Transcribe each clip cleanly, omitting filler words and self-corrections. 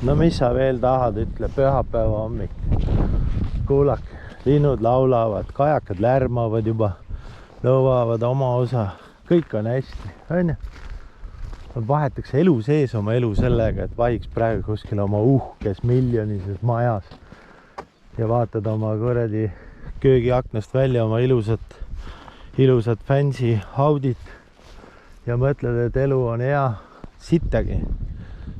no mis sa veel tahad, ütle, pühapäeva hommik. Kuulake, linnud laulavad, kajakad lärmavad juba, lõuavad oma osa, kõik on hästi, on ju? Vahetakse elu sees oma elu sellega, et vahiks praegu kuskil oma uhkes miljonises majas ja vaatad oma kuradi köögiaknast välja oma ilusat fancy Audit ja mõtled, et elu on hea, sittagi.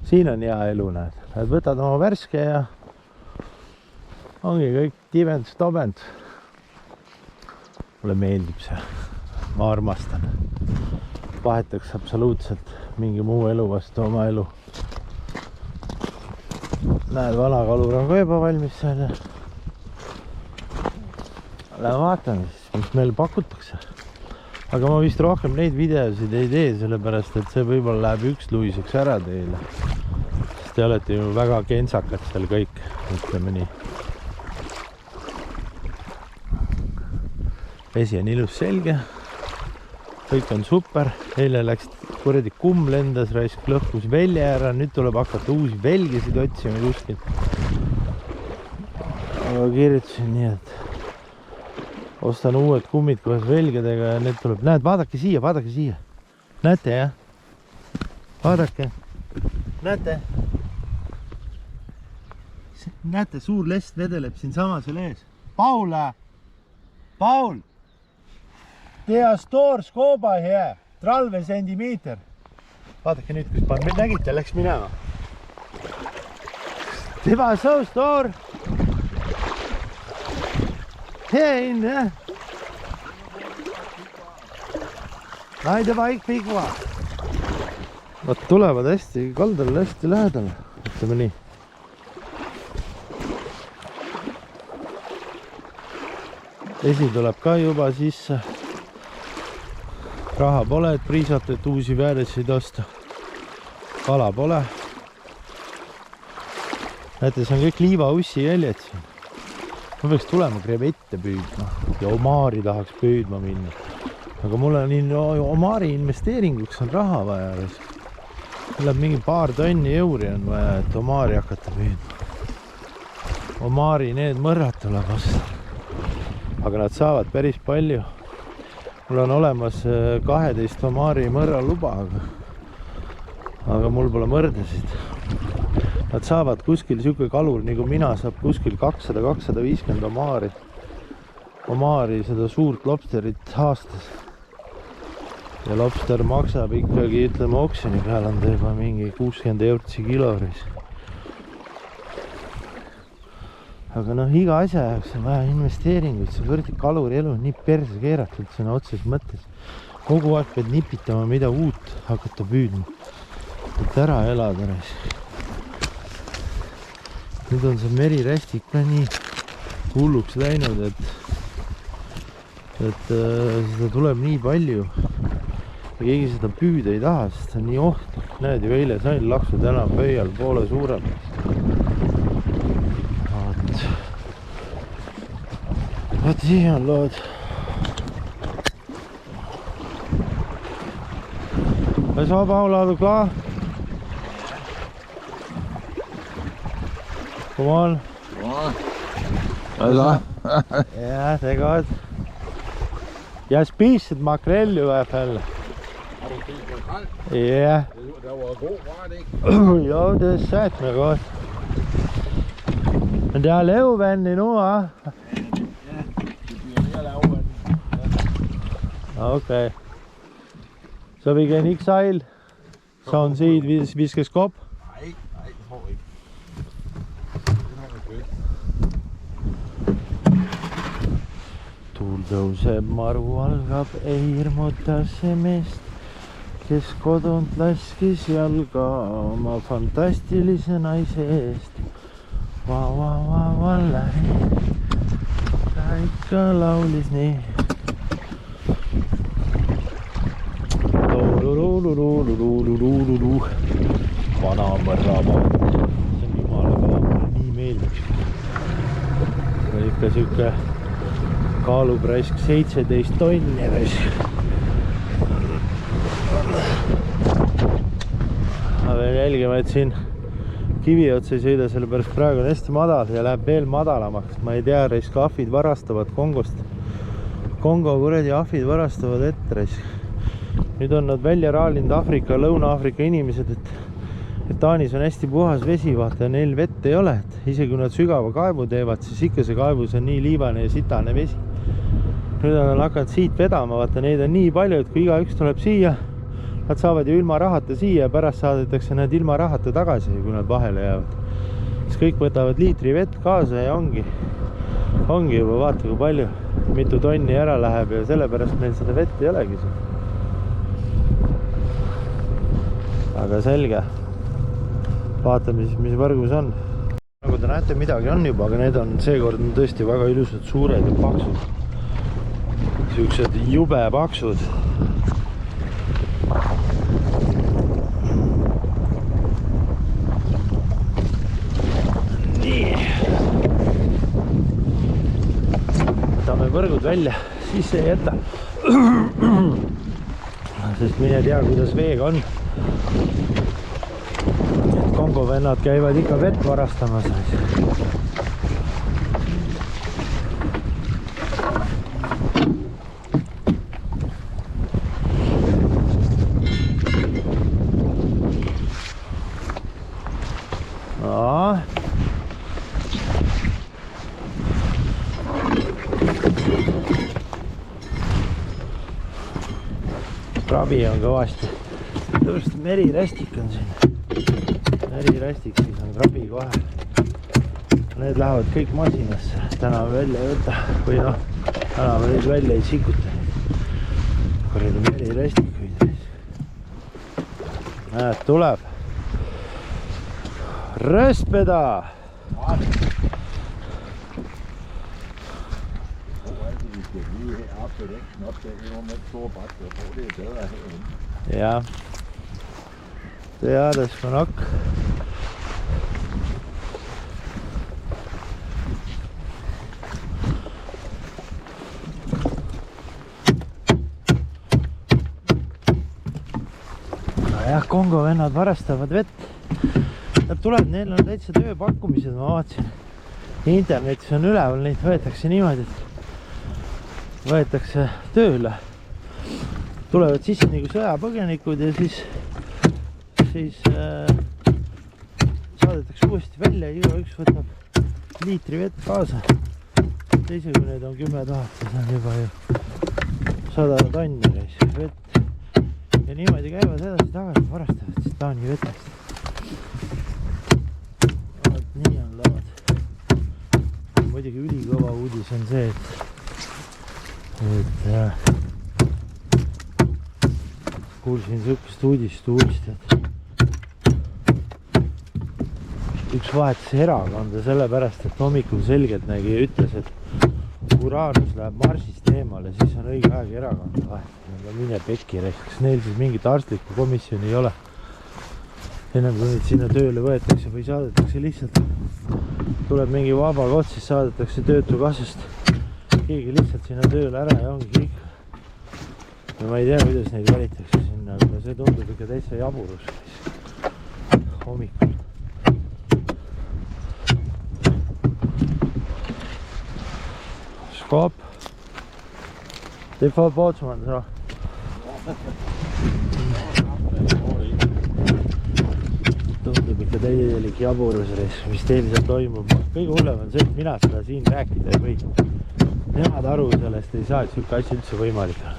Siin on hea elu, näed. Võtad oma värske ja ongi kõik tivents-tobents. Mulle meeldib see. Ma armastan. Vahetaks absoluutselt mingi muu elu vastu oma elu. Näed, vana kalur on ka juba valmis seal. Lähen vaatame siis, mis meil pakutakse. Aga ma vist rohkem neid videosid ei tee, sellepärast et see võib-olla läheb üksluiseks ära teile. Sest te olete ju väga kentsakad seal kõik, ütleme nii. Vesi on ilus selge. Kõik on super. Eile läks kuradi kumm lendas, raisk lõhkus velje ära. Nüüd tuleb hakata uusi velgesid otsima kuskil. Aga kirjutasin nii, et ostan uued kummid koos velgedega ja need tuleb. Näed, vaadake siia. Näete, jah? Vaadake. Näete? Näete, suur lest vedeleb siin sama seal ees. Paul! Tea store skooba hea. Tralve sentimeeter. Vaadake nüüd, kus pan nägite, läks minema. Teva so store. Hea in, jah? Naide vaik pikva. Nad tulevad hästi kaldale, hästi lähedale. Ütleme nii. Esi tuleb ka juba sisse. Raha pole, et priisata, et uusi vääresid osta. Kala pole. Näete, see on kõik liivaussi jäljed siin. Ma peaks tulema krevette püüdma ja omaari tahaks püüdma minna. Aga mul on omaari investeeringuks on raha vaja. Läheb mingi paar tonni euri on vaja, et omaari hakata püüdma. Omaari need mõrrad tuleb osta. Aga nad saavad päris palju. Mul on olemas 12 omaari mõrra luba, aga mul pole mõrdasid. Nad saavad kuskil siuke kalur, nagu mina, saab kuskil 200-250 omaari. Omaari seda suurt lobsterit aastas. Ja lobster maksab ikkagi, ütleme, oksjoni peal on ta juba mingi 60 eurtsi kiloris. Aga noh, iga asja jaoks on vaja investeeringuid, see võrdi kaluri elu on nii perse keeratud sõna otses mõttes. Kogu aeg pead nipitama, mida uut hakata püüdma. Et ära elada. Nüüd on see merirästik ka nii hulluks läinud, et seda tuleb nii palju. Ja keegi seda püüda ei taha, sest see on nii ohtlik. Näed ju, eile sain laksu täna pöial poole suurem. Vaat siia on lood. Is al Paula klaar? Kom on. Ja, det er godt. Jeg spiser makrel i hvert fald. Har du spist makrel? Ja. Det var god, var det ikke? Jo, det er sat mig godt. Men der er lavvand endnu, hva'? Okay. Så vi kan ikke sejle sådan set, hvis vi skal skubbe? Nej, det tror jeg ikke. Tuldõuseb maru algab, ei hirmuta see meest, kes kodunt laskis jalga oma fantastilise naise eest. Vallari, ta ikka laulis nii. Vana mõrrapaat. See on jumala kaua, mulle nii meeldiks. See on ikka siuke kaalub raisk 17 tonni raisk. Ma pean jälgima, et siin kivi otsa ei sõida, sellepärast praegu on hästi madal ja läheb veel madalamaks. Ma ei tea, raisk ahvid varastavad Kongost. Kongo kuradi ahvid varastavad ette raisk. Nüüd on nad välja raalinud Aafrika, Lõuna-Aafrika inimesed, et Taanis on hästi puhas vesi, vaata, neil vett ei ole. Et isegi kui nad sügava kaevu teevad, siis ikka see kaevus on nii liivane ja sitane vesi. Nüüd on nad hakanud siit vedama, vaata, neid on nii palju, et kui igaüks tuleb siia, nad saavad ju ilma rahata siia ja pärast saadetakse nad ilma rahata tagasi, kui nad vahele jäävad. Siis kõik võtavad liitri vett kaasa ja ongi juba, vaata kui palju, mitu tonni ära läheb ja sellepärast meil seda vett ei olegi siin. Aga selge. Vaatame siis, mis võrgus on. Nagu te näete, midagi on juba, aga need on seekord tõesti väga ilusad, suured ja paksud. Siuksed jube paksud. Nii. Võtame võrgud välja, siis ei jäta. Sest mine tea, kuidas veega on. Kongo vennad käivad ikka vett varastamas. Krabi on kõvasti. Tõesti merirästik on siin. Merirästik, siis on krabi kohe. Need lähevad kõik masinasse. Täna välja ei võta. Või noh, täna me nüüd välja ei sikuta. Korreda merirästikuid. Näed, tuleb. Röspeda! Ja, das ist von ok. Jah, Kongo vennad varastavad vett. Nad tuleb, neil on täitsa tööpakkumised, ma vaatasin. Internetis on üleval, neid võetakse niimoodi, et võetakse tööle. Tulevad sisse nagu sõjapõgenikud ja siis saadetakse uuesti välja ja igaüks võtab liitri vett kaasa. Teise kui need on 10 000, siis on juba ju 100 tonni vett. Ja niimoodi käivad edasi tagasi, varastavad siis Taani vetest. Nii on lood. Muidugi ülikõva uudis on see, et kuulsin sihukest uudist uuesti, et üks vahetas erakonda sellepärast, et hommikul selgelt nägi ja ütles, et Uranus läheb Marsist eemale, siis on õige aeg erakonda vahetada. Mine pekki reis, kas neil siis mingit arstlikku komisjoni ei ole? Ennem kui neid sinna tööle võetakse või saadetakse lihtsalt, tuleb mingi vaba koht, siis saadetakse töötukassast keegi lihtsalt sinna tööle ära ja ongi kõik. Ja ma ei tea, kuidas neid valitakse sinna, aga see tundub ikka täitsa jaburus hommikul. Skop. Det får båtsmann så. Tundub ikka täielik jaburus, mis teil seal toimub. Kõige hullem on see, et mina seda siin rääkida ei või. Nemad aru sellest ei saa, et siuke asja üldse võimalik on.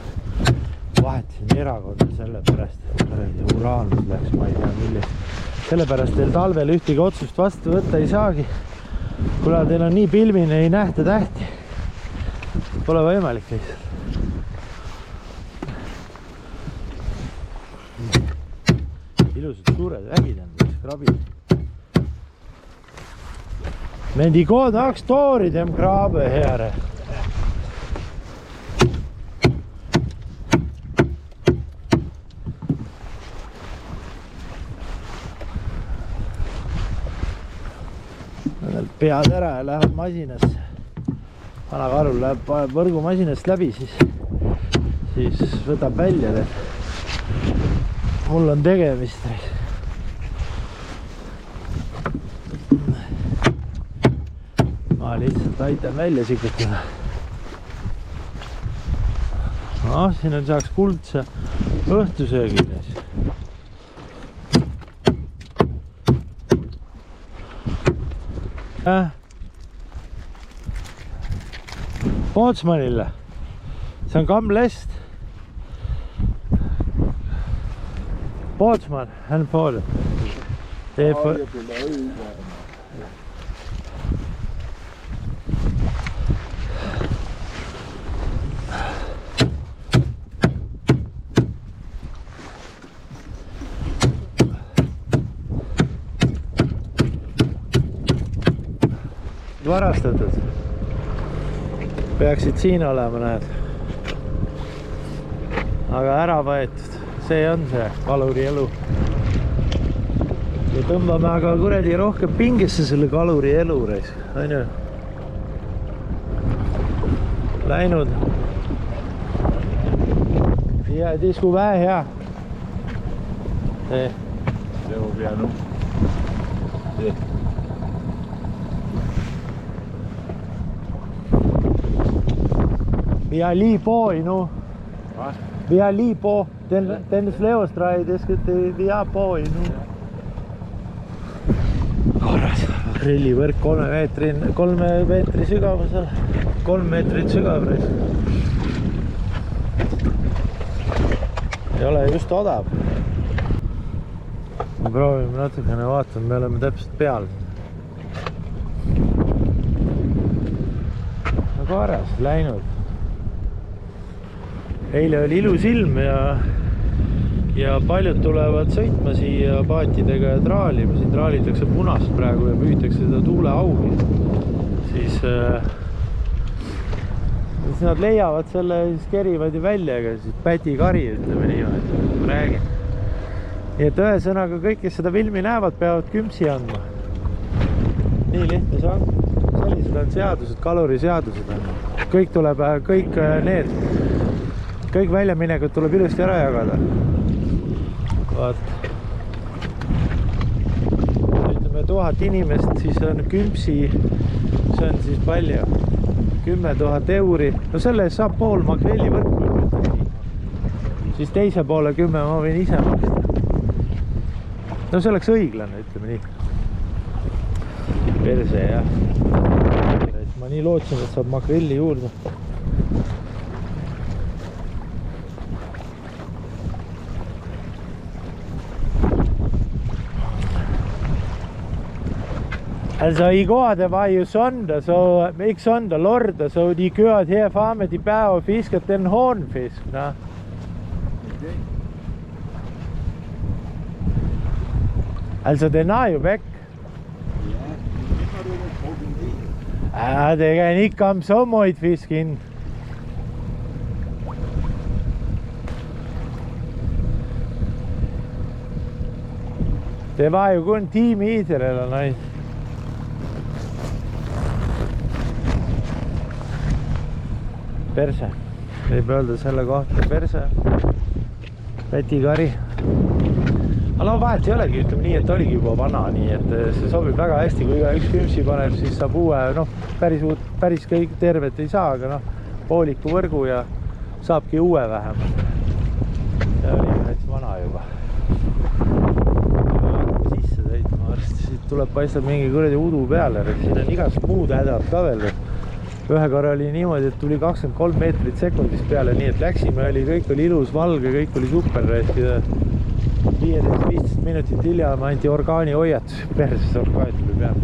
Vahetasin erakonda sellepärast, et Uranus läks, ma ei tea millest. Sellepärast teil talvel ühtegi otsust vastu võtta ei saagi. Kuna teil on nii pilmine, ei nähta tähti. Pole võimalik lihtsalt. Ilusad suured vägid on, krabid. Men de går nok står i dem krabbe her. Pead ära ja lähevad masinasse. Vana karul läheb võrgumasinast läbi, siis võtab välja. Mul on tegemist. aitan välja sikutada. Siin on saaks kuldse õhtusöögides. Pootsmanille. See on Kamlest. Pootsman, hän får det. Varastatud. Peaksid siin olema, näed. Aga ära võetud. See on see kaluri elu. Ja tõmbame aga kuredi rohkem pingesse selle kaluri elu reis. Ainu. Läinud. Ja tisku vähe hea. Det håber jeg nu. Det. Vi er lige på endnu. Hvad? Vi er lige på. Den slæverstreg, vi er på endnu. Korras, grillivõrk 3 meetri sügavusel. 3 meetrit sügav. Ei ole just odav. Me proovime natukene vaatama, me oleme täpselt peal. Korras, läinud. Eile oli ilus ilm ja paljud tulevad sõitma siia paatidega ja traalima. Siin traalitakse punast praegu ja püütakse seda tuuleaugi. Siis nad leiavad selle, siis kerivad ju välja, aga siis pätikari, ütleme niimoodi, ma räägin. Nii et ühesõnaga kõik, kes seda filmi näevad, peavad kümpsi andma. Nii lihtne see on. Sellised on seadused, kaloriseadused on. Kõik tuleb, kõik väljaminekud tuleb ilusti ära jagada. Vaat. Ütleme 1000 inimest, siis on kümpsi, see on siis palju. 10 000 euri. No selle saab pool makrelli võrku. Siis teise poole 10 ma võin ise maksta. No see oleks õiglane, ütleme nii. Perse, jah. Ma nii lootsin, et saab makrelli juurde. Altså i går der var jo søndag, så ikke søndag, lørdag, så de kørte herfra med de bær og fisker den hornfisk. Nå. Altså den er jo væk. Ja, det kan ikke komme så meget fisk ind. Det var jo kun 10 meter eller noget. Perse. Võib öelda selle kohta perse. Pätikari. Aga no vahet ei olegi, ütleme nii, et oligi juba vana, nii et see sobib väga hästi, kui iga üks kümpsi paneb, siis saab uue, päris kõik tervet ei saa, aga pooliku võrgu ja saabki uue vähemalt. See oli näiteks vana juba. Sisse sõitma varsti, siit tuleb paistab mingi kuradi udu peale, siin on igast muud hädad ka veel. Ühe korra oli niimoodi, et tuli 23 meetrit sekundist peale, nii et läksime, kõik oli ilus, valge, kõik oli super. 15 minutit hiljem anti orgaani hoiatus, perses orgaan tuli peale.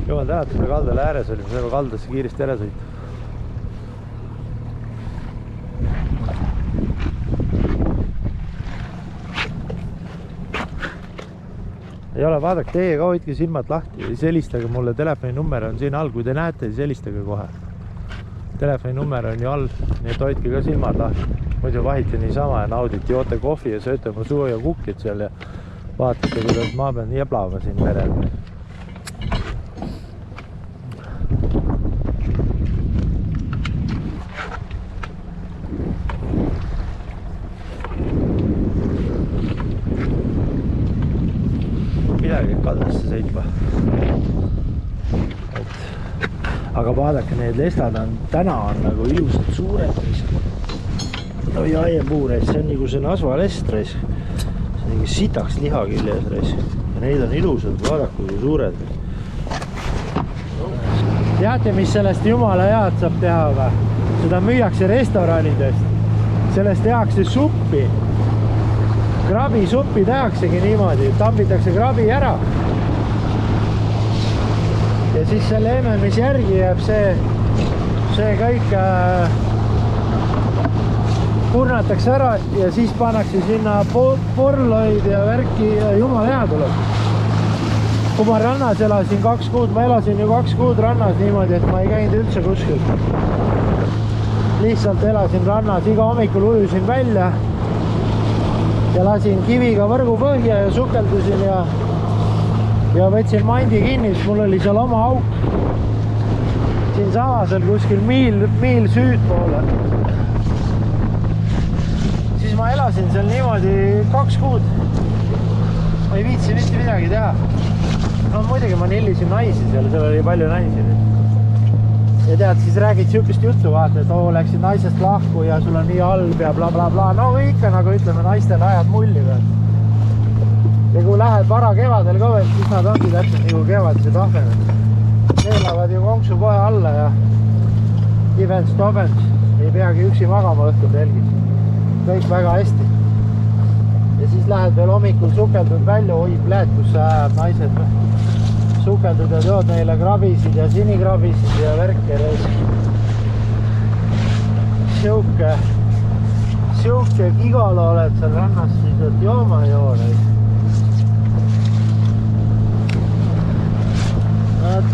Jumal tänatud, me kaldale ääres olime, saime kaldasse kiiresti ära sõita. Ei ole, vaadake, teie ka hoidke silmad lahti ja siis helistage mulle, telefoninummer on siin all, kui te näete, siis helistage kohe. Telefoninummer on ju all, nii et hoidke ka silmad lahti. Muidu vahite niisama ja naudite, joote kohvi ja sööte mu suu ja kukid seal ja vaatate, kuidas ma pean jeblama siin merel. Midagi kaldasse sõitma. aga vaadake, need lestad on, täna on nagu ilusad suured. Oi aiepuur, see on nagu see nasvalest. See on nagu sitaks liha küljes. Ja neid on ilusad, vaadaku kui suured. Teate, mis sellest jumala head saab teha või? Seda müüakse restoranidest. Sellest tehakse suppi. Krabisuppi tehaksegi niimoodi, tambitakse krabi ära. Ja siis selle mis järgi jääb see kõik purnatakse ära ja siis pannakse sinna porloid ja värki ja jumal hea tuleb. Kui ma rannas elasin 2 kuud, ma elasin ju 2 kuud rannas niimoodi, et ma ei käinud üldse kuskil. Lihtsalt elasin rannas, iga hommikul ujusin välja ja lasin kiviga võrgu põhja ja sukeldusin ja võtsin mandi kinni, siis mul oli seal oma auk siin samasel kuskil miil süüdpoole. Siis ma elasin seal niimoodi 2 kuud. Ma ei viitsi mitte midagi teha. No muidugi ma nillisin naisi seal oli palju naisi. Ja tead, siis räägid sihukest juttu, vaata, et läksid naisest lahku ja sul on nii halb ja bla bla bla. No ikka nagu ütleme, naistele ajad mulli veel. Ja kui lähed vara kevadel ka veel, siis nad ongi täpselt nagu kevadised ahvened. Neelavad ju konksu kohe alla ja Ivens Tobens ei peagi üksi magama õhtul telgis. Kõik väga hästi. Ja siis lähed veel hommikul sukeldud välja, oi pläät, kus sa ajad naised. Sukeldud ja tood neile krabisid ja sinikrabisid ja värke. Siuke kigala oled seal rannas, siis et jooma joone.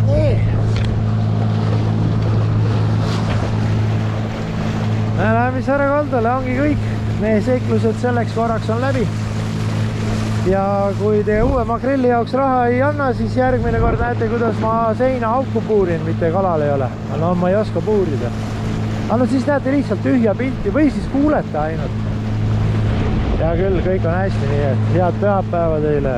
Nii. Läheme Sääre kaldale, ongi kõik. Meie seiklused selleks korraks on läbi. Ja kui te uue makrelli jaoks raha ei anna, siis järgmine kord näete, kuidas ma seina auku puurin, mitte kalal ei ole. No ma ei oska puurida. Aga no siis näete lihtsalt tühja pilti või siis kuulete ainult. Ja küll, kõik on hästi, nii et head pühapäeva teile.